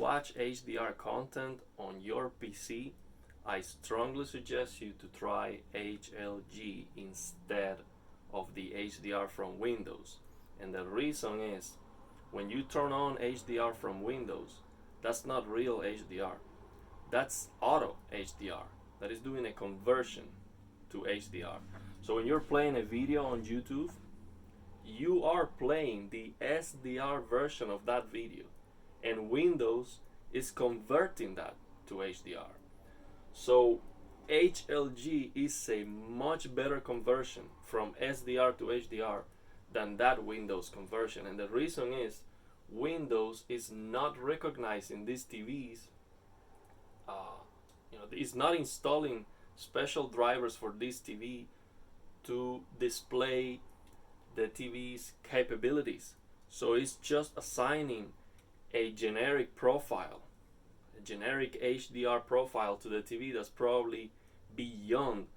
watch HDR content on your PC, I strongly suggest you to try HLG instead of the HDR from Windows. And the reason is, when you turn on HDR from Windows, that's not real HDR. That's auto HDR. That is doing a conversion to HDR. So when you're playing a video on YouTube, you are playing the SDR version of that video, and Windows is converting that to HDR. So HLG is a much better conversion from SDR to HDR than that Windows conversion. And the reason is, Windows is not recognizing these TVs. It's not installing special drivers for this TV to display the TV's capabilities. So it's just assigning a generic profile, a generic HDR profile to the TV that's probably beyond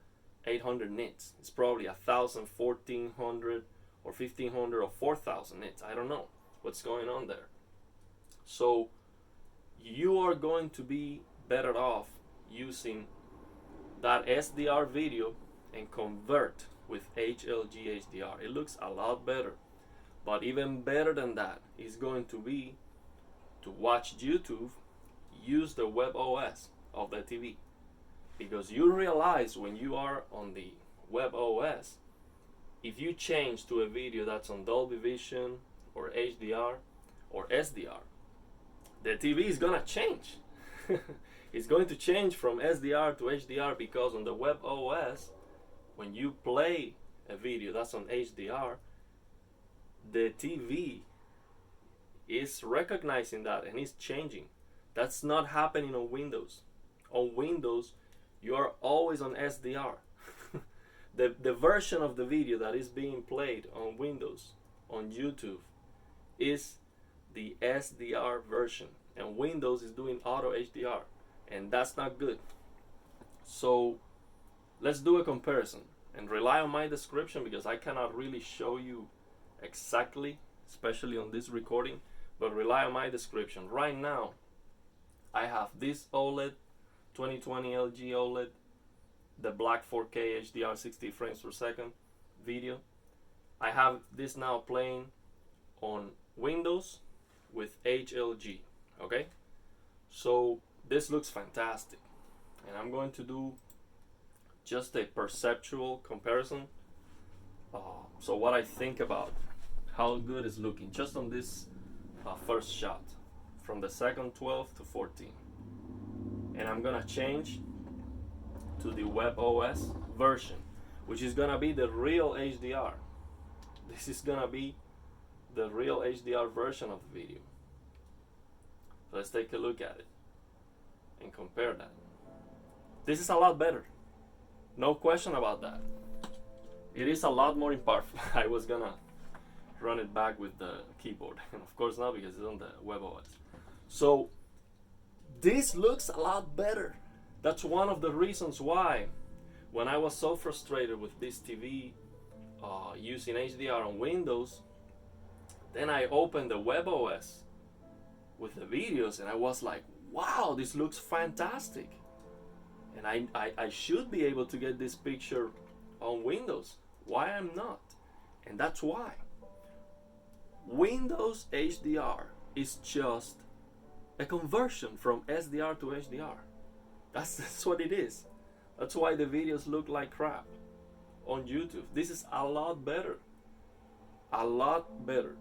800 nits. It's probably 1000, 1400, or 1500, or 4000 nits. I don't know what's going on there. So you are going to be better off using that SDR video and convert with HLG HDR. It looks a lot better. But even better than that is going to be to watch YouTube, use the WebOS of the TV. Because you realize when you are on the WebOS, if you change to a video that's on Dolby Vision or HDR or SDR, the TV is gonna change. It's going to change from SDR to HDR, because on the WebOS, when you play a video that's on HDR, the TV is recognizing that and it's changing. That's not happening on Windows. On Windows, you are always on SDR. The version of the video that is being played on Windows, on YouTube, is the SDR version, and Windows is doing auto HDR, and that's not good. So let's do a comparison and rely on my description, because I cannot really show you exactly, especially on this recording, but rely on my description. Right now, I have this OLED, 2020 LG OLED, the black 4K HDR 60 frames per second video. I have this now playing on Windows with HLG, okay? So this looks fantastic, and I'm going to do just a perceptual comparison. So what I think about how good it's looking just on this first shot, from the second 12 to 14. And I'm gonna change to the WebOS version, which is gonna be the real HDR. This is gonna be the real HDR version of the video. So let's take a look at it and compare that. This is a lot better, no question about that. It is a lot more impartial. I was gonna run it back with the keyboard, and of course not, because it's on the WebOS. So this looks a lot better. That's one of the reasons why, when I was so frustrated with this TV using HDR on Windows, then I opened the WebOS with the videos, and I was like, wow, this looks fantastic. And I should be able to get this picture on Windows. Why I'm not? And that's why. Windows HDR is just a conversion from SDR to HDR. That's what it is. That's why the videos look like crap on YouTube. This is a lot better. A lot better.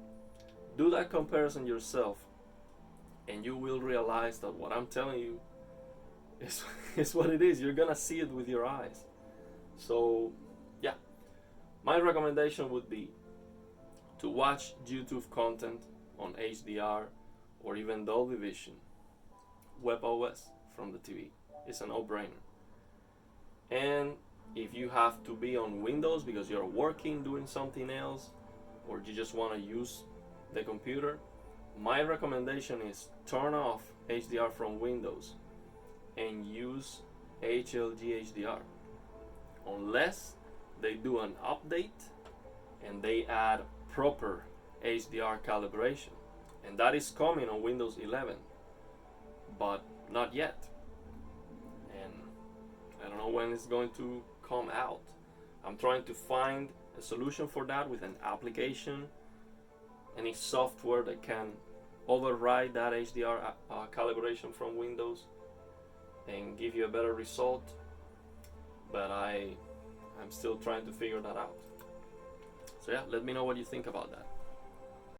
Do that comparison yourself, and you will realize that what I'm telling you is what it is. You're gonna see it with your eyes. So yeah, my recommendation would be to watch YouTube content on HDR or even Dolby Vision, WebOS from the TV. It's a no-brainer. And if you have to be on Windows because you're working, doing something else, or you just want to use the computer, my recommendation is turn off HDR from Windows and use HLG HDR, unless they do an update and they add proper HDR calibration, and that is coming on Windows 11. but not yet. And I don't know when it's going to come out. I'm trying to find a solution for that with an application, any software that can override that HDR calibration from Windows and give you a better result, but I'm still trying to figure that out. So yeah, let me know what you think about that.